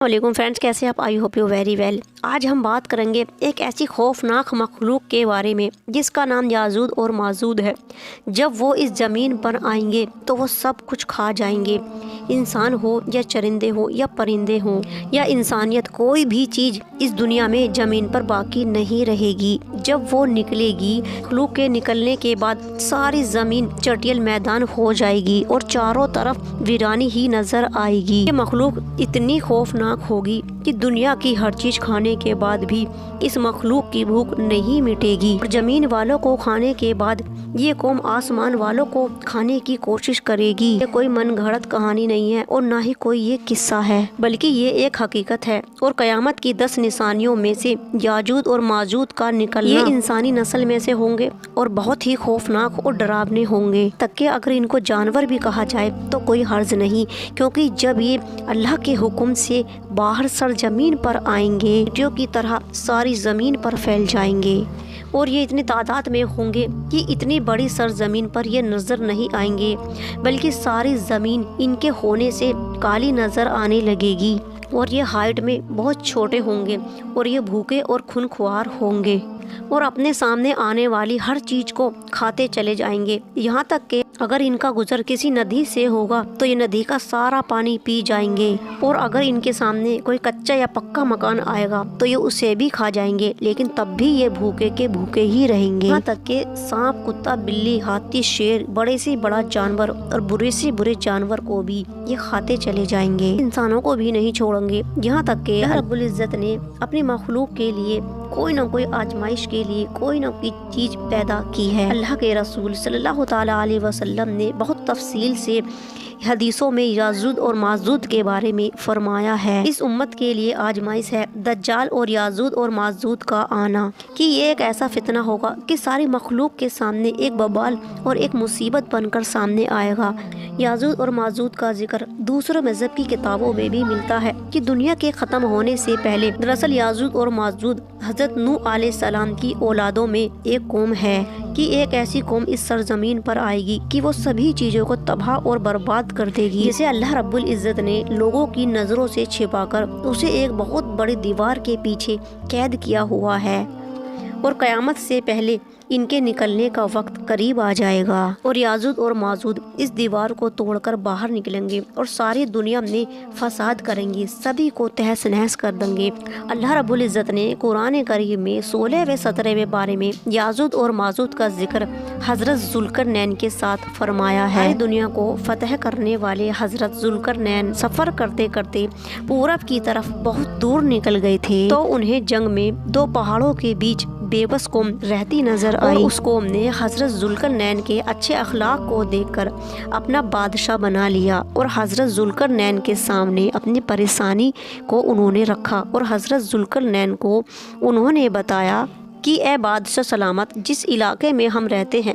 वालेकुम फ्रेंड्स, कैसे आप? I hope you very well. आज हम बात करेंगे एक ऐसी खौफनाक मखलूक के बारे में जिसका नाम याजूज और माजूद है। जब वो इस ज़मीन पर आएंगे तो वो सब कुछ खा जाएंगे, इंसान हो या चरिंदे हो या परिंदे हो या इंसानियत, कोई भी चीज़ इस दुनिया में ज़मीन पर बाकी नहीं रहेगी। जब वो निकलेगी, मखलूक के निकलने के बाद सारी ज़मीन चटियल मैदान हो जाएगी और चारों तरफ वीरानी ही नज़र आएगी। ये मखलूक इतनी खौफनाक होगी कि दुनिया की हर चीज खाने के बाद भी इस मखलूक की भूख नहीं मिटेगी। और जमीन वालों को खाने के बाद ये कौम आसमान वालों को खाने की कोशिश करेगी। ये कोई मनगढ़ंत कहानी नहीं है और ना ही कोई ये किस्सा है, बल्कि ये एक हकीकत है। और कयामत की 10 निशानियों में से याजूज और माजूद का निकलना ये इंसानी नस्ल में से होंगे और बहुत ही खौफनाक और डरावने होंगे। तक कि अगर इनको जानवर भी कहा जाए तो कोई हर्ज नहीं, क्योंकि जब ये अल्लाह के हुक्म से बाहर सरजमीन पर आएंगे, चींटियों की तरह सारी जमीन पर फैल जाएंगे। और ये इतनी तादाद में होंगे कि इतनी बड़ी सरजमीन पर ये नज़र नहीं आएंगे, बल्कि सारी ज़मीन इनके होने से काली नज़र आने लगेगी। और ये हाइट में बहुत छोटे होंगे और ये भूखे और खूनख्वार होंगे और अपने सामने आने वाली हर चीज़ को खाते चले जाएंगे। यहाँ तक कि अगर इनका गुजर किसी नदी से होगा तो ये नदी का सारा पानी पी जाएंगे। और अगर इनके सामने कोई कच्चा या पक्का मकान आएगा तो ये उसे भी खा जाएंगे, लेकिन तब भी ये भूखे के भूखे ही रहेंगे। यहाँ तक कि सांप, कुत्ता, बिल्ली, हाथी, शेर, बड़े से बड़ा जानवर और बुरे से बुरे जानवर को भी ये खाते चले जाएंगे, इंसानों को भी नहीं छोड़ेंगे। यहाँ तक कि रब्बुल इज्जत ने अपनी मखलूक के लिए कोई ना कोई आजमाइश के लिए कोई ना कोई चीज पैदा की है। अल्लाह के रसूल सल्लल्लाहु ताला अलैहि वसल्लम ने बहुत तफसील से हदीसों में याजूज और माजूद के बारे में फरमाया है। इस उम्मत के लिए आजमाइश है दज्जाल और याजूज और माजूद का आना, कि ये एक ऐसा फितना होगा कि सारी मखलूक के सामने एक बबाल और एक मुसीबत बनकर सामने आएगा। याजूज और माजूद का जिक्र दूसरे मजहब की किताबों में भी मिलता है कि दुनिया के ख़त्म होने से पहले दरअसल याजूज और माजूद हजरत नूह अलैहिस्सलाम की औलादों में एक कौम है, कि एक ऐसी कौम इस सरजमीन पर आएगी कि वो सभी चीज़ों को तबाह और बर्बाद कर देगी, जिसे अल्लाह रब्बुल इज़्ज़त ने लोगों की नज़रों से छिपाकर उसे एक बहुत बड़ी दीवार के पीछे कैद किया हुआ है। और क़यामत से पहले इनके निकलने का वक्त करीब आ जाएगा और याजूज और माजूद इस दीवार को तोड़कर बाहर निकलेंगे और सारी दुनिया में फसाद करेंगे, सभी को तहस नहस कर देंगे। अल्लाह रब्बुल इज़्ज़त ने कुरान करीम में 16वें 17वें बारे में याजूज और माजूद का जिक्र हज़रत ज़ुल्करनैन के साथ फरमाया है। दुनिया को फतह करने वाले हज़रत ज़ुल्करनैन सफ़र करते करते पूरब की तरफ बहुत दूर निकल गए थे, तो उन्हें जंग में 2 पहाड़ों के बीच बेबस कौम रहती नजर आई। उस कौम ने हजरत ज़ुल्करनैन के अच्छे अखलाक को देखकर अपना बादशाह बना लिया और हजरत ज़ुल्करनैन के सामने अपनी परेशानी को उन्होंने रखा और हजरत ज़ुल्करनैन को उन्होंने बताया कि ए बादशाह सलामत, जिस इलाके में हम रहते हैं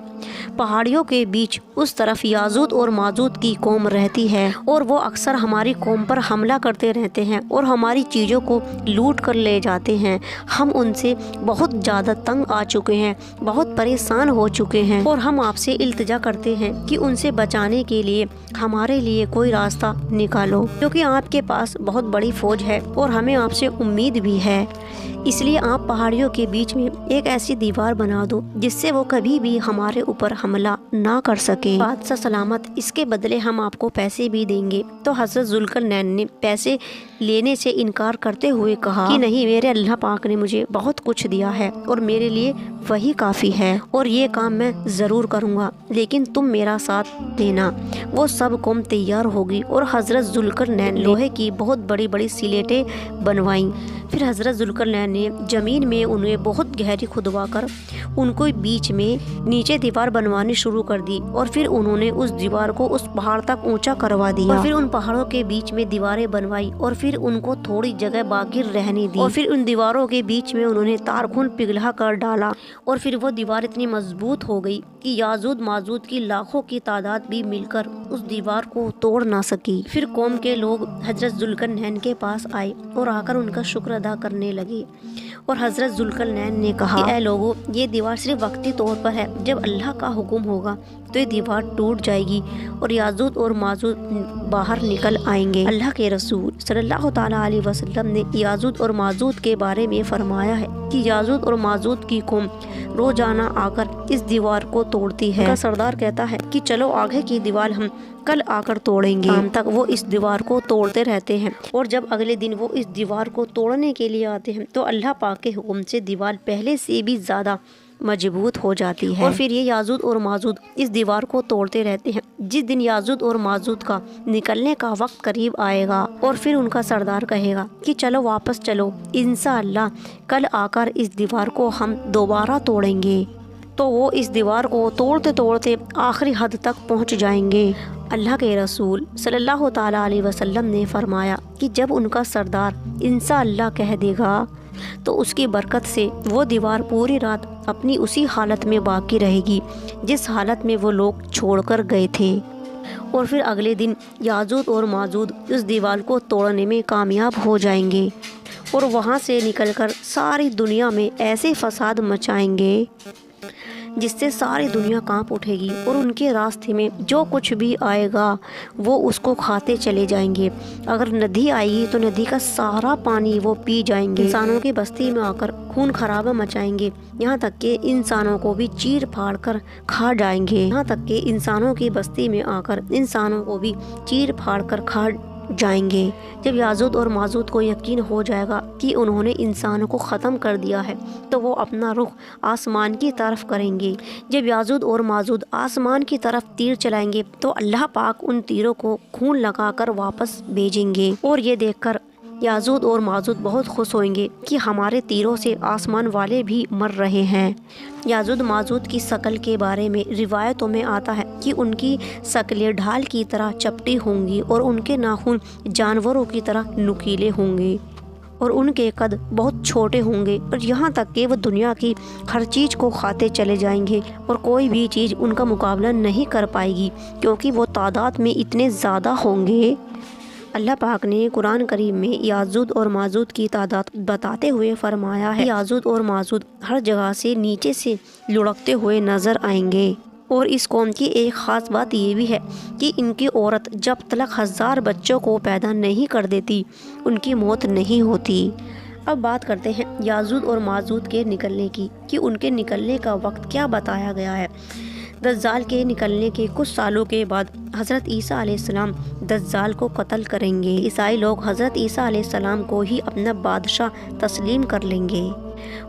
पहाड़ियों के बीच उस तरफ याजूज और माजूद की कौम रहती है और वो अक्सर हमारी कौम पर हमला करते रहते हैं और हमारी चीज़ों को लूट कर ले जाते हैं। हम उनसे बहुत ज़्यादा तंग आ चुके हैं, बहुत परेशान हो चुके हैं और हम आपसे इल्तिजा करते हैं कि उनसे बचाने के लिए हमारे लिए कोई रास्ता निकालो, क्योंकि आपके पास बहुत बड़ी फौज है और हमें आपसे उम्मीद भी है। इसलिए आप पहाड़ियों के बीच में एक ऐसी दीवार बना दो जिससे वो कभी भी हमारे ऊपर हमला ना कर सके। बादशाह सलामत, इसके बदले हम आपको पैसे भी देंगे। तो हज़रत ज़ुल्करनैन ने पैसे लेने से इनकार करते हुए कहा कि नहीं, मेरे अल्लाह पाक ने मुझे बहुत कुछ दिया है और मेरे लिए वही काफ़ी है और ये काम मैं ज़रूर करूँगा, लेकिन तुम मेरा साथ देना। वो सब कौम तैयार होगी और हज़रत ज़ुल्करनैन लोहे की बहुत बड़ी बड़ी सिलेटें बनवाईं। फिर हज़रत ज़ुल्करनैन ने ज़मीन में उन्हें बहुत गहरी खुदवा कर उनको बीच में नीचे दीवार बनवानी शुरू कर दी और फिर उन्होंने उस दीवार को उस पहाड़ तक ऊंचा करवा दिया और फिर उन पहाड़ों के बीच में दीवारें बनवाई और फिर उनको थोड़ी जगह बाकी रहने दी और फिर उन दीवारों के बीच में उन्होंने तारखून पिघला कर डाला और फिर वो दीवार इतनी मजबूत हो गई कि याजूज माजूद की लाखों की तादाद भी मिलकर उस दीवार को तोड़ ना सकी। फिर कौम के लोग हज़रत ज़ुल्करनैन के पास आए और आकर उनका शुक्र अदा करने लगे और हज़रत ज़ुल्करनैन ने कहा कि ऐ लोगों, ये दीवार सिर्फ वक्ती तौर पर है, जब अल्लाह का हुक्म होगा तो ये दीवार टूट जाएगी और याजूज और माजूज बाहर निकल आएंगे। अल्लाह के रसूल सल्लल्लाहु اللہ تعالیٰ علیہ وسلم نے یاجوج اور ماجوج کے بارے میں فرمایا ہے کہ یاجوج اور ماجوج کی قوم روزانہ آ کر اس دیوار کو توڑتی ہے۔ ان کا سردار کہتا ہے کہ چلو آگے کی دیوار ہم کل آ کر توڑیں گے۔ شام تک وہ اس دیوار کو توڑتے رہتے ہیں، اور جب اگلے دن وہ اس دیوار کو توڑنے کے لیے آتے ہیں تو اللہ پاک کے حکم سے دیوار پہلے سے بھی زیادہ مضبوط ہو جاتی ہے، اور پھر یہ یاجوج اور ماجوج اس دیوار کو توڑتے رہتے ہیں۔ جس دن یاجوج اور ماجوج کا نکلنے کا وقت قریب آئے گا اور پھر ان کا سردار کہے گا کہ چلو واپس چلو، انشاءاللہ کل آ کر اس دیوار کو ہم دوبارہ توڑیں گے، تو وہ اس دیوار کو توڑتے توڑتے آخری حد تک پہنچ جائیں گے۔ اللہ کے رسول صلی اللہ تعالیٰ علیہ وسلم نے فرمایا کہ جب ان کا سردار انشاءاللہ کہہ دے گا تو اس کی برکت سے وہ دیوار پوری رات اپنی اسی حالت میں باقی رہے گی جس حالت میں وہ لوگ چھوڑ کر گئے تھے، اور پھر اگلے دن یاجوج اور ماجوج اس دیوار کو توڑنے میں کامیاب ہو جائیں گے، اور وہاں سے نکل کر ساری دنیا میں ایسے فساد مچائیں گے جس سے ساری دنیا کانپ اٹھے گی، اور ان کے راستے میں جو کچھ بھی آئے گا وہ اس کو کھاتے چلے جائیں گے۔ اگر ندی آئے گی تو ندی کا سارا پانی وہ پی جائیں گے، انسانوں کی بستی میں آ کر خون خرابہ مچائیں گے، یہاں تک کہ انسانوں کو بھی چیر پھاڑ کر کھا جائیں گے، یہاں تک کہ انسانوں کی بستی میں آ کر انسانوں کو بھی چیر پھاڑ کر کھا جائیں گے۔ جب یاجوج اور ماجوج کو یقین ہو جائے گا کہ انہوں نے انسانوں کو ختم کر دیا ہے تو وہ اپنا رخ آسمان کی طرف کریں گے۔ جب یاجوج اور ماجوج آسمان کی طرف تیر چلائیں گے تو اللہ پاک ان تیروں کو خون لگا کر واپس بھیجیں گے، اور یہ دیکھ کر یاجوج اور ماجوج بہت خوش ہوئیں گے کہ ہمارے تیروں سے آسمان والے بھی مر رہے ہیں۔ یاجوج ماجوج کی شکل کے بارے میں روایتوں میں آتا ہے کہ ان کی شکلیں ڈھال کی طرح چپٹی ہوں گی، اور ان کے ناخن جانوروں کی طرح نکیلے ہوں گے، اور ان کے قد بہت چھوٹے ہوں گے، اور یہاں تک کہ وہ دنیا کی ہر چیز کو کھاتے چلے جائیں گے، اور کوئی بھی چیز ان کا مقابلہ نہیں کر پائے گی کیونکہ وہ تعداد میں اتنے زیادہ ہوں گے۔ اللہ پاک نے قرآن کریم میں یاجوج اور ماجوج کی تعداد بتاتے ہوئے فرمایا ہے، یاجوج اور ماجوج ہر جگہ سے نیچے سے لڑکتے ہوئے نظر آئیں گے، اور اس قوم کی ایک خاص بات یہ بھی ہے کہ ان کی عورت جب تک 1000 بچوں کو پیدا نہیں کر دیتی ان کی موت نہیں ہوتی۔ اب بات کرتے ہیں یاجوج اور ماجوج کے نکلنے کی کہ ان کے نکلنے کا وقت کیا بتایا گیا ہے۔ دجال کے نکلنے کے کچھ سالوں کے بعد حضرت عیسیٰ علیہ السلام دجال کو قتل کریں گے۔ عیسائی لوگ حضرت عیسیٰ علیہ السلام کو ہی اپنا بادشاہ تسلیم کر لیں گے،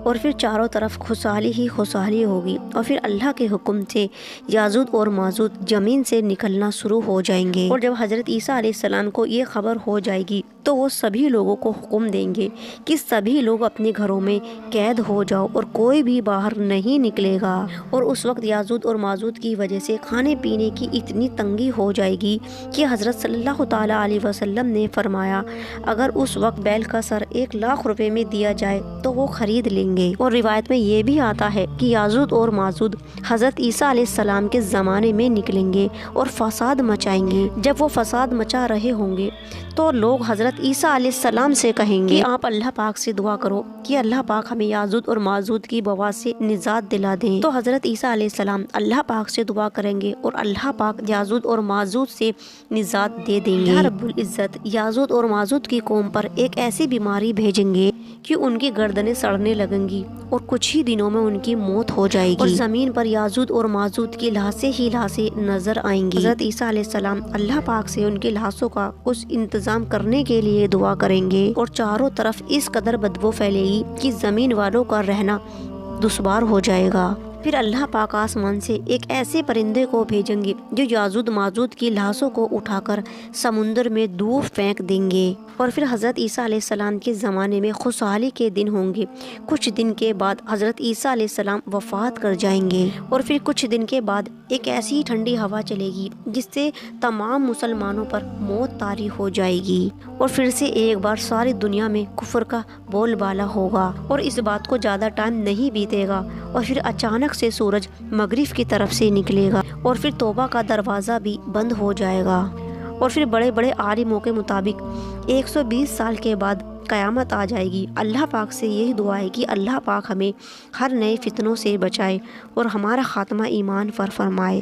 اور پھر چاروں طرف خوشحالی ہی خوشحالی ہوگی، اور پھر اللہ کے حکم سے یاجوج اور ماجوج زمین سے نکلنا شروع ہو جائیں گے۔ اور جب حضرت عیسیٰ علیہ السلام کو یہ خبر ہو جائے گی تو وہ سبھی لوگوں کو حکم دیں گے کہ سبھی لوگ اپنے گھروں میں قید ہو جاؤ اور کوئی بھی باہر نہیں نکلے گا، اور اس وقت یاجوج اور ماجوج کی وجہ سے کھانے پینے کی اتنی تنگی ہو جائے گی کہ حضرت صلی اللہ تعالیٰ علیہ وسلم نے فرمایا اگر اس وقت بیل کا سر 1,00,000 روپے میں دیا جائے تو وہ خرید لیں گے۔ اور روایت میں یہ بھی آتا ہے کہ یاجوج اور ماجوج حضرت عیسیٰ علیہ السلام کے زمانے میں نکلیں گے اور فساد مچائیں گے۔ جب وہ فساد مچا رہے ہوں گے تو لوگ حضرت عیسیٰ علیہ السلام سے کہیں گے کہ آپ اللہ پاک سے دعا کرو کہ اللہ پاک ہمیں یاجوج اور ماجوج کی وبا سے نجات دلا دیں۔ تو حضرت عیسیٰ علیہ السلام اللہ پاک سے دعا کریں گے اور اللہ پاک یاجوج اور ماجوج سے نجات دے دیں گے۔ رب العزت یاجوج اور ماجوج کی قوم پر ایک ایسی بیماری بھیجیں گے کہ ان کی گردنیں سڑنے لگیں گی اور کچھ ہی دنوں میں ان کی موت ہو جائے گی، اور زمین پر یاجوج اور ماجوج کی لاشیں ہی لاشیں نظر آئیں گی۔ حضرت عیسیٰ علیہ السلام اللہ پاک سے ان کی لاشوں کا کچھ انتظام کرنے کے لیے دعا کریں گے، اور چاروں طرف اس قدر بدبو پھیلے گی کہ زمین والوں کا رہنا دشوار ہو جائے گا۔ پھر اللہ پاک آسمان سے ایک ایسے پرندے کو بھیجیں گے جو یاجوج ماجوج کی لاشوں کو اٹھا کر سمندر میں دور پھینک دیں گے، اور پھر حضرت عیسیٰ علیہ السلام کے زمانے میں خوشحالی کے دن ہوں گے۔ کچھ دن کے بعد حضرت عیسیٰ علیہ السلام وفات کر جائیں گے، اور پھر کچھ دن کے بعد ایک ایسی ٹھنڈی ہوا چلے گی جس سے تمام مسلمانوں پر موت طاری ہو جائے گی، اور پھر سے ایک بار ساری دنیا میں کفر کا بول بالا ہوگا، اور اس بات کو زیادہ ٹائم نہیں بیتے گا، اور پھر اچانک سے سورج مغرب کی طرف سے نکلے گا، اور پھر توبہ کا دروازہ بھی بند ہو جائے گا، اور پھر بڑے بڑے عالموں کے مطابق 120 سال کے بعد قیامت آ جائے گی۔ اللہ پاک سے یہی دعا ہے کہ اللہ پاک ہمیں ہر نئے فتنوں سے بچائے اور ہمارا خاتمہ ایمان پر فرمائے۔